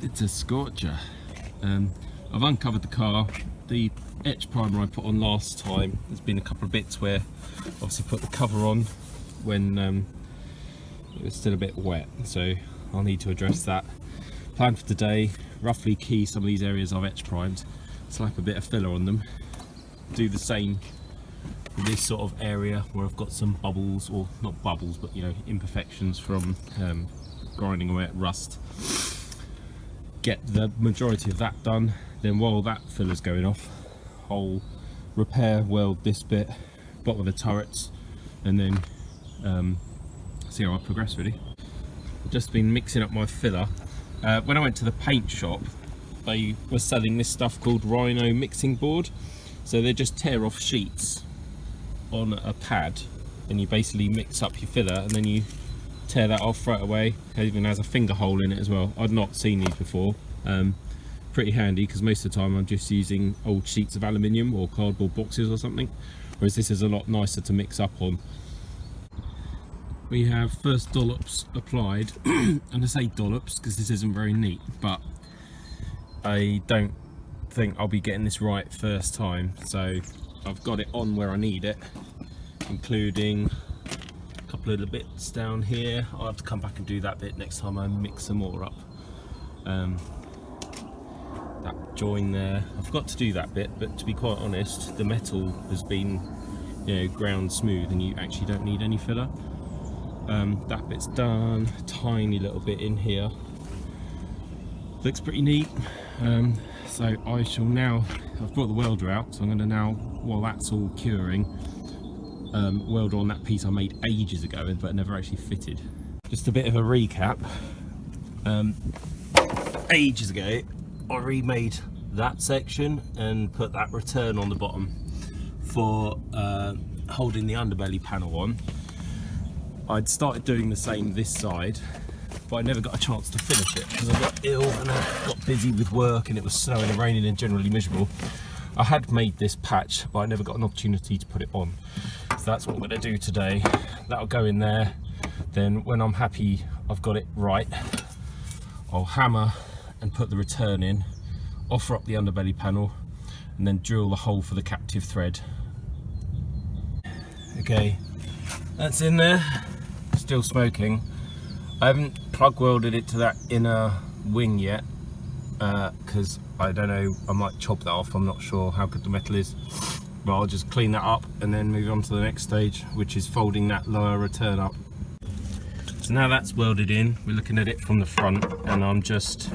It's a scorcher. I've uncovered the car. The etch primer I put on last time, there's been a couple of bits where obviously put the cover on when it was still a bit wet, so I'll need to address that. Plan for today, roughly key some of these areas I've etch primed, slap a bit of filler on them, do the same with this sort of area where I've got some bubbles, or not bubbles but you know, imperfections from grinding away at rust. Get the majority of that done, then while that filler's going off, I'll repair, weld this bit, bottom of the turrets, and then see how I progress really. I've just been mixing up my filler. When I went to the paint shop, they were selling this stuff called Rhino mixing board. So they just tear off sheets on a pad and you basically mix up your filler and then you tear that off right away. It even has a finger hole in it as well. I'd not seen these before. Pretty handy because most of the time I'm just using old sheets of aluminium or cardboard boxes or something, whereas this is a lot nicer to mix up on. We have first dollops applied, and I say dollops because this isn't very neat, but I don't think I'll be getting this right first time, so I've got it on where I need it, including a couple of the bits down here. I'll have to come back and do that bit next time I mix some more up. That join there, I forgot to do that bit, but to be quite honest, the metal has been, you know, ground smooth and you actually don't need any filler. That bit's done, tiny little bit in here, looks pretty neat. So I shall now, I've brought the welder out, so I'm going to now, while that's all curing, weld on that piece I made ages ago but never actually fitted. Just a bit of a recap. Ages ago I remade that section and put that return on the bottom for holding the underbelly panel on. I'd started doing the same this side, but I never got a chance to finish it because I got ill and I got busy with work and it was snowing and raining and generally miserable. I had made this patch, but I never got an opportunity to put it on. So that's what I'm going to do today. That'll go in there. Then when I'm happy I've got it right, I'll hammer and put the return in, offer up the underbelly panel, and then drill the hole for the captive thread. Okay, that's in there. Still smoking. I haven't plug welded it to that inner wing yet because I don't know, I might chop that off. I'm not sure how good the metal is, but I'll just clean that up and then move on to the next stage, which is folding that lower return up. So now that's welded in, we're looking at it from the front, and I'm just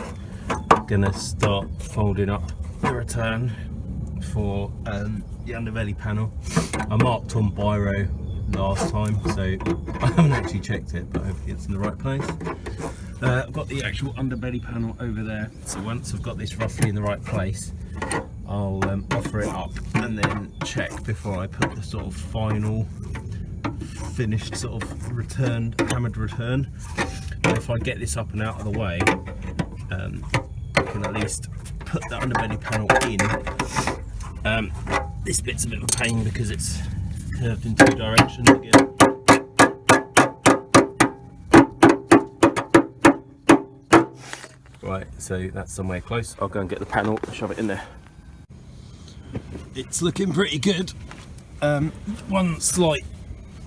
gonna start folding up the return for the underbelly panel. I marked on biro last time, so I haven't actually checked it, but hopefully it's in the right place. I've got the actual underbelly panel over there, so once I've got this roughly in the right place, I'll offer it up and then check before I put the sort of final finished sort of returned, hammered return. And if I get this up and out of the way, I can at least put the underbelly panel in. This bit's a bit of a pain because it's curved in two directions again. Right, so that's somewhere close. I'll go and get the panel, shove it in there. It's looking pretty good. One slight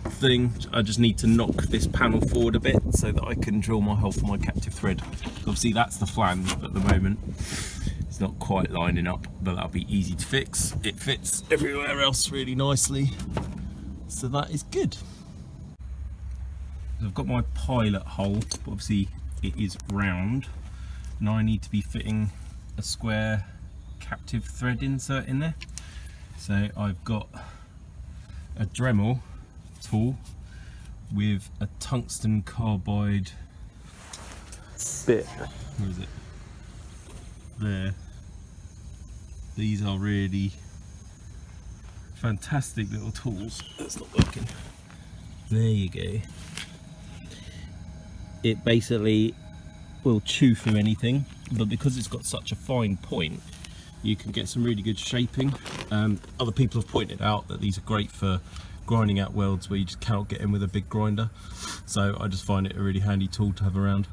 thing, I just need to knock this panel forward a bit so that I can drill my hole for my captive thread. Obviously that's the flange at the moment. It's not quite lining up, but that'll be easy to fix. It fits everywhere else really nicely, so that is good. I've got my pilot hole, but obviously it is round. Now I need to be fitting a square captive thread insert in there. So I've got a Dremel tool with a tungsten carbide bit. Where is it? There. These are really fantastic little tools. That's not working. There you go. It basically will chew through anything, but because it's got such a fine point, you can get some really good shaping. Other people have pointed out that these are great for grinding out welds where you just cannot get in with a big grinder, so I just find it a really handy tool to have around.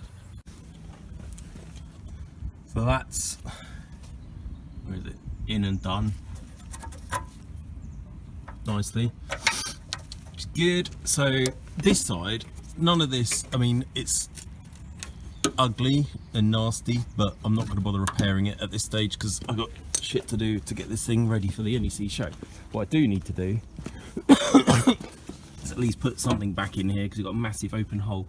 So that's, where is it, in and done nicely, which is good. So this side, none of this, I mean, it's ugly and nasty, but I'm not going to bother repairing it at this stage because I've got shit to do to get this thing ready for the NEC show. What I do need to do is at least put something back in here because you've got a massive open hole.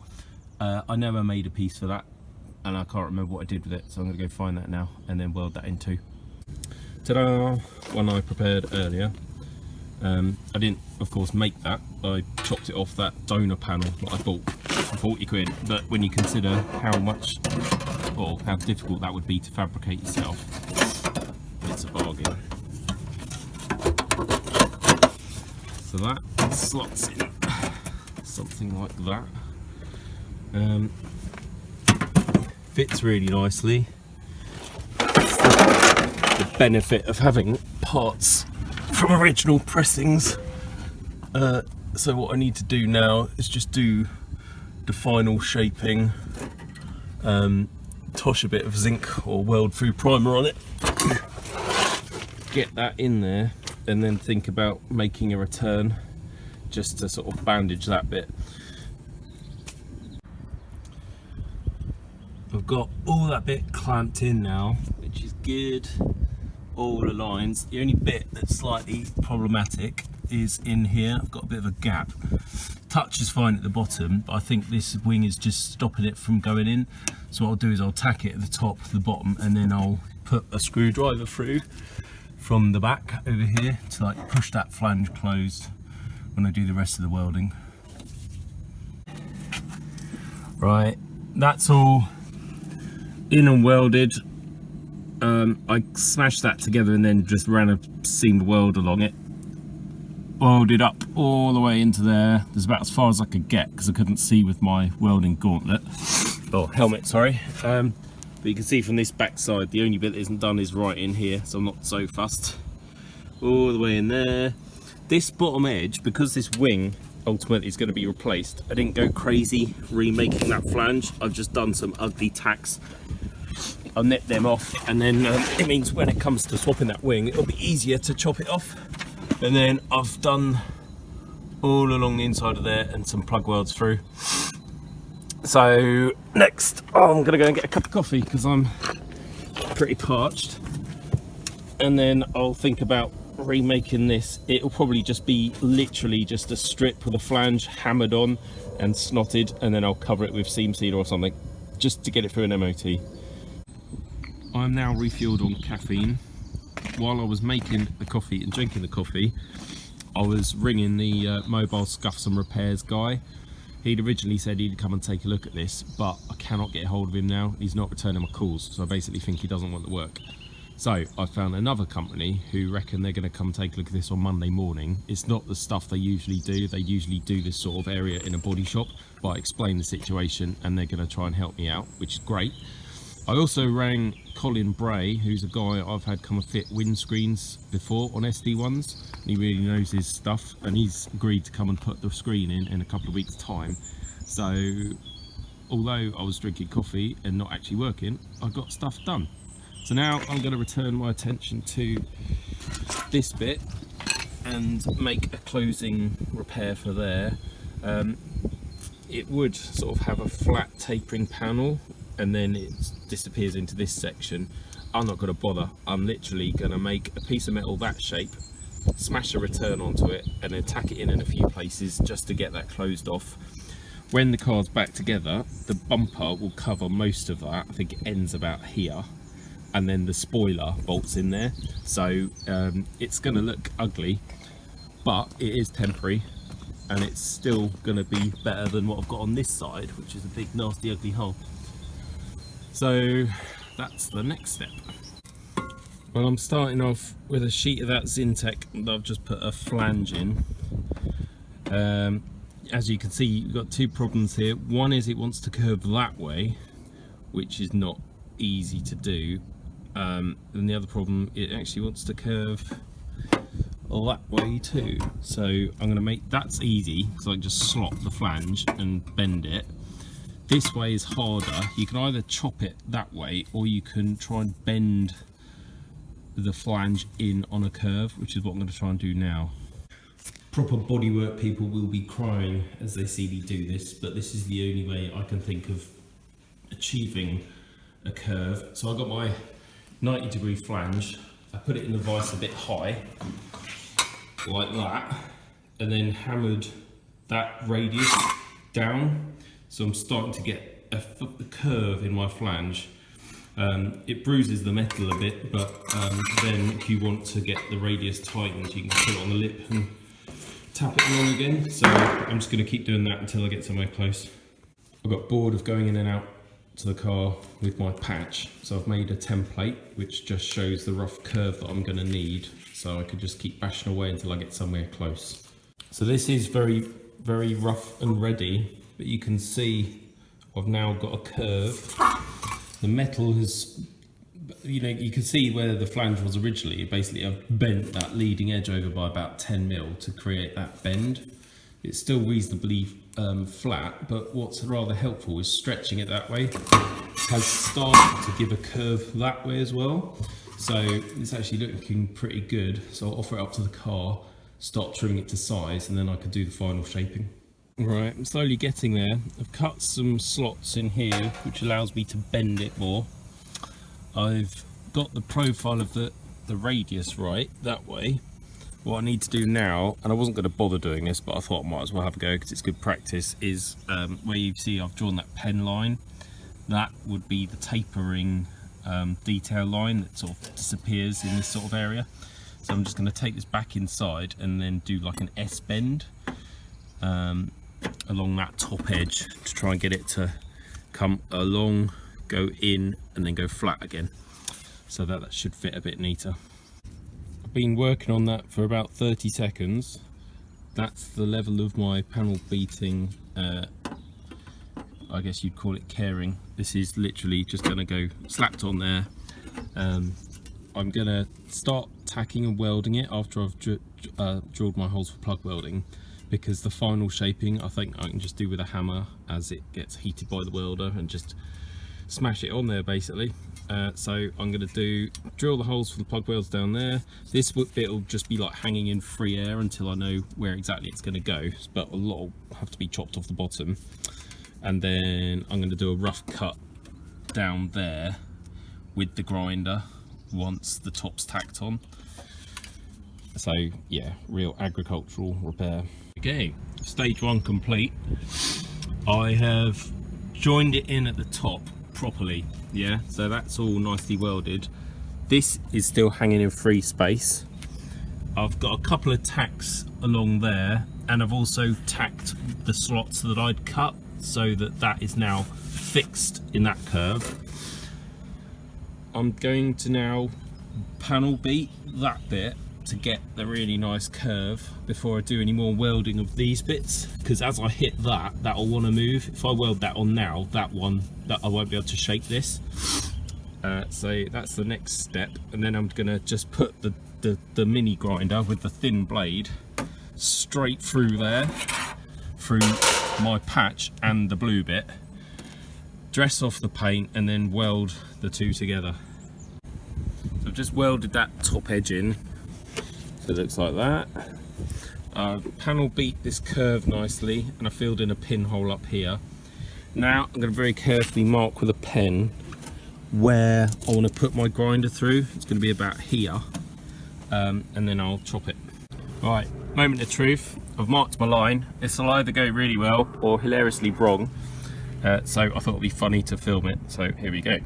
I never made a piece for that and I can't remember what I did with it, so I'm going to go find that now and then weld that in too. Ta-da! One I prepared earlier. I didn't of course make that, I chopped it off that donor panel that I bought for 40 quid, but when you consider how much or how difficult that would be to fabricate yourself, it's a bargain. So that slots in something like that. Fits really nicely. That's the benefit of having parts from original pressings. So what I need to do now is just do the final shaping, tosh a bit of zinc or weld through primer on it, get that in there, and then think about making a return just to sort of bandage that bit. I've got all that bit clamped in now, which is good, all the lines. The only bit that's slightly problematic is in here. I've got a bit of a gap. Touch is fine at the bottom, but I think this wing is just stopping it from going in. So what I'll do is I'll tack it at the top, the bottom, and then I'll put a screwdriver through from the back over here to like push that flange closed when I do the rest of the welding. Right, that's all in and welded. I smashed that together and then just ran a seamed weld along it. Welded up all the way into there. There's about as far as I could get because I couldn't see with my welding gauntlet, or helmet, sorry. But you can see from this back side, the only bit that isn't done is right in here, so I'm not so fussed. All the way in there. This bottom edge, because this wing ultimately is going to be replaced, I didn't go crazy remaking that flange. I've just done some ugly tacks. I'll net them off, and then it means when it comes to swapping that wing, it'll be easier to chop it off. And then I've done all along the inside of there and some plug welds through. So next, I'm gonna go and get a cup of coffee because I'm pretty parched. And then I'll think about remaking this. It'll probably just be literally just a strip with a flange hammered on and snotted, and then I'll cover it with seam sealer or something just to get it through an MOT. I'm now refueled on caffeine. While I was making the coffee and drinking the coffee, I was ringing the mobile scuffs and repairs guy. He'd originally said he'd come and take a look at this, but I cannot get hold of him now. He's not returning my calls, so I basically think he doesn't want the work. So I found another company who reckon they're going to come take a look at this on Monday morning. It's not the stuff they usually do. They usually do this sort of area in a body shop, but I explained the situation and they're going to try and help me out, which is great. I also rang Colin Bray, who's a guy I've had come and fit windscreens before on SD1s. He really knows his stuff, and he's agreed to come and put the screen in a couple of weeks' time. So although I was drinking coffee and not actually working, I got stuff done. So now I'm going to return my attention to this bit and make a closing repair for there. It would sort of have a flat tapering panel, and then it disappears into this section. I'm not going to bother. I'm literally going to make a piece of metal that shape, smash a return onto it, and then tack it in a few places just to get that closed off. When the car's back together, the bumper will cover most of that. I think it ends about here, and then the spoiler bolts in there. So it's going to look ugly, but it is temporary, and it's still going to be better than what I've got on this side, which is a big nasty ugly hole. So that's the next step. Well, I'm starting off with a sheet of that Zintek that I've just put a flange in. As you can see, you've got two problems here. One is it wants to curve that way, which is not easy to do. And the other problem, it actually wants to curve that way too. So I'm going to make, that's easy because I can just slot the flange and bend it. This way is harder. You can either chop it that way, or you can try and bend the flange in on a curve, which is what I'm going to try and do now. Proper bodywork people will be crying as they see me do this, but this is the only way I can think of achieving a curve. So I got my 90-degree flange, I put it in the vise a bit high, like that, and then hammered that radius down. So I'm starting to get a curve in my flange. It bruises the metal a bit, but then if you want to get the radius tightened, you can put it on the lip and tap it along again. So I'm just going to keep doing that until I get somewhere close. I got bored of going in and out to the car with my patch, so I've made a template which just shows the rough curve that I'm going to need, so I could just keep bashing away until I get somewhere close. So this is very rough and ready, but you can see I've now got a curve. The metal has, you can see where the flange was originally. Basically I've bent that leading edge over by about 10 mil to create that bend. It's still reasonably flat, but what's rather helpful is stretching it that way. It has started to give a curve that way as well, so it's actually looking pretty good. So I'll offer it up to the car, start trimming it to size, and then I could do the final shaping. Right, I'm slowly getting there. I've cut some slots in here which allows me to bend it more. I've got the profile of the radius right that way. What I need to do now, and I wasn't going to bother doing this, but I thought I might as well have a go because it's good practice, is where you see I've drawn that pen line. That would be the tapering detail line that sort of disappears in this sort of area. So I'm just going to take this back inside and then do like an S bend along that top edge to try and get it to come along, go in, and then go flat again. So that should fit a bit neater. Been working on that for about 30 seconds. That's the level of my panel beating, I guess you'd call it caring. This is literally just going to go slapped on there. I'm going to start tacking and welding it after I've drilled my holes for plug welding, because the final shaping I think I can just do with a hammer as it gets heated by the welder and just smash it on there basically. So I'm going to drill the holes for the plug welds down there. This bit will just be like hanging in free air until I know where exactly it's going to go, but a lot will have to be chopped off the bottom. And then I'm going to do a rough cut down there with the grinder once the top's tacked on. So yeah, real agricultural repair. Okay, stage one complete. I have joined it in at the top properly, yeah, so that's all nicely welded. This is still hanging in free space. I've got a couple of tacks along there, and I've also tacked the slots that I'd cut so that is now fixed in that curve. I'm going to now panel beat that bit to get the really nice curve before I do any more welding of these bits, because as I hit that'll want to move. If I weld that on now, that I won't be able to shape this. So that's the next step, and then I'm gonna just put the mini grinder with the thin blade straight through there, through my patch and the blue bit, dress off the paint, and then weld the two together. So I've just welded that top edge in. So it looks like that. Panel beat this curve nicely, and I filled in a pinhole up here. Now I'm going to very carefully mark with a pen where I want to put my grinder through. It's going to be about here, and then I'll chop it. Right, moment of truth. I've marked my line. This will either go really well or hilariously wrong. So I thought it'd be funny to film it. So here we go.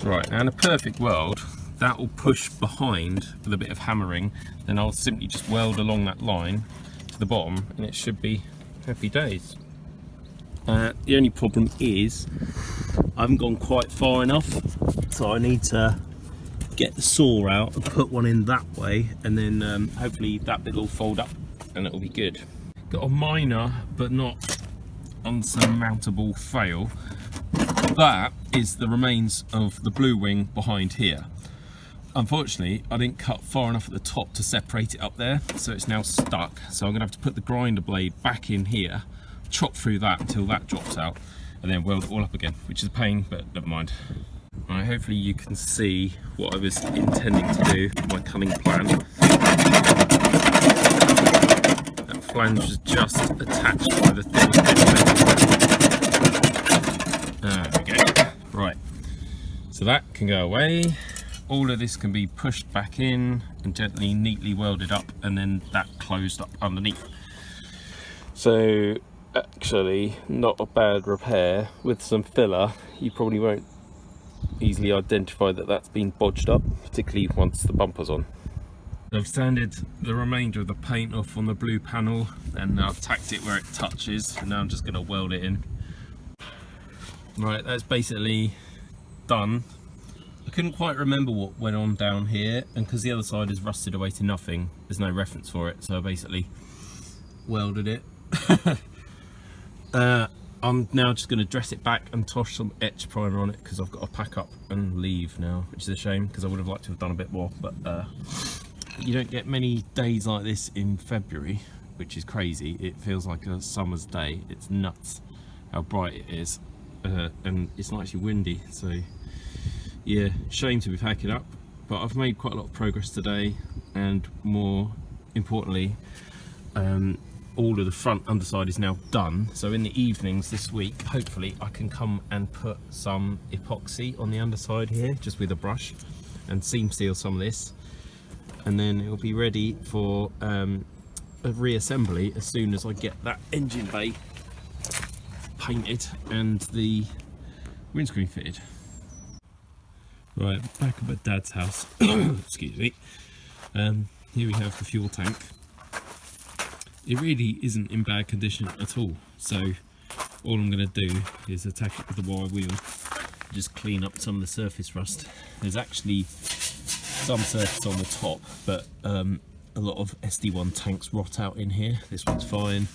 Right, and a perfect weld, that will push behind with a bit of hammering, then I'll simply just weld along that line to the bottom and it should be happy days. The only problem is I haven't gone quite far enough, so I need to get the saw out and put one in that way, and then hopefully that bit will fold up and it'll be good. Got a minor but not unsurmountable fail. That is the remains of the blue wing behind here. Unfortunately, I didn't cut far enough at the top to separate it up there, so it's now stuck. So I'm gonna have to put the grinder blade back in here, chop through that until that drops out, and then weld it all up again, which is a pain, but never mind. Right, hopefully you can see what I was intending to do, my cunning plan. That flange was just attached by the thin bit of metal. There we go. Right, so that can go away. All of this can be pushed back in and gently, neatly welded up, and then that closed up underneath. So actually not a bad repair. With some filler you probably won't easily identify that that's been bodged up, particularly once the bumper's on. I've sanded the remainder of the paint off on the blue panel, and I've tacked it where it touches, and now I'm just going to weld it in. Right, that's basically done. I couldn't quite remember what went on down here, and because the other side is rusted away to nothing, there's no reference for it, so I basically welded it. I'm now just going to dress it back and toss some etch primer on it, because I've got to pack up and leave now, which is a shame because I would have liked to have done a bit more, but you don't get many days like this in February, which is crazy. It feels like a summer's day. It's nuts how bright it is, and it's not actually windy, so yeah, shame to be packing up, but I've made quite a lot of progress today, and more importantly, all of the front underside is now done. So in the evenings this week, hopefully I can come and put some epoxy on the underside here, just with a brush, and seam seal some of this, and then it'll be ready for a reassembly as soon as I get that engine bay painted and the windscreen fitted. Right, back at my dad's house. Excuse me. Here we have the fuel tank. It really isn't in bad condition at all, so all I'm going to do is attack it with the wire wheel, just clean up some of the surface rust. There's actually some surface on the top, but a lot of SD1 tanks rot out in here. This one's fine.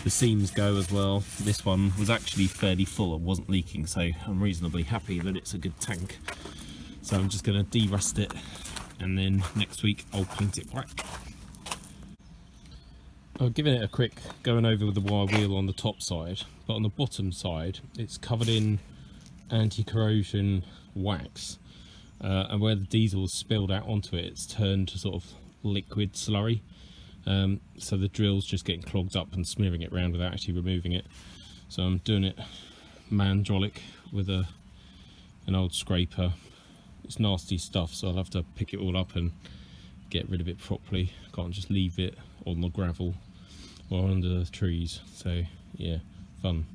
The seams go as well. This one was actually fairly full and wasn't leaking, so I'm reasonably happy that it's a good tank. So I'm just going to de-rust it, and then next week I'll paint it black. I've given it a quick going over with the wire wheel on the top side, but on the bottom side it's covered in anti-corrosion wax, and where the diesel's spilled out onto it, it's turned to sort of liquid slurry, so the drill's just getting clogged up and smearing it around without actually removing it. So I'm doing it mandrolic with an old scraper. It's nasty stuff, so I'll have to pick it all up and get rid of it properly. Can't just leave it on the gravel or under the trees. So yeah, fun.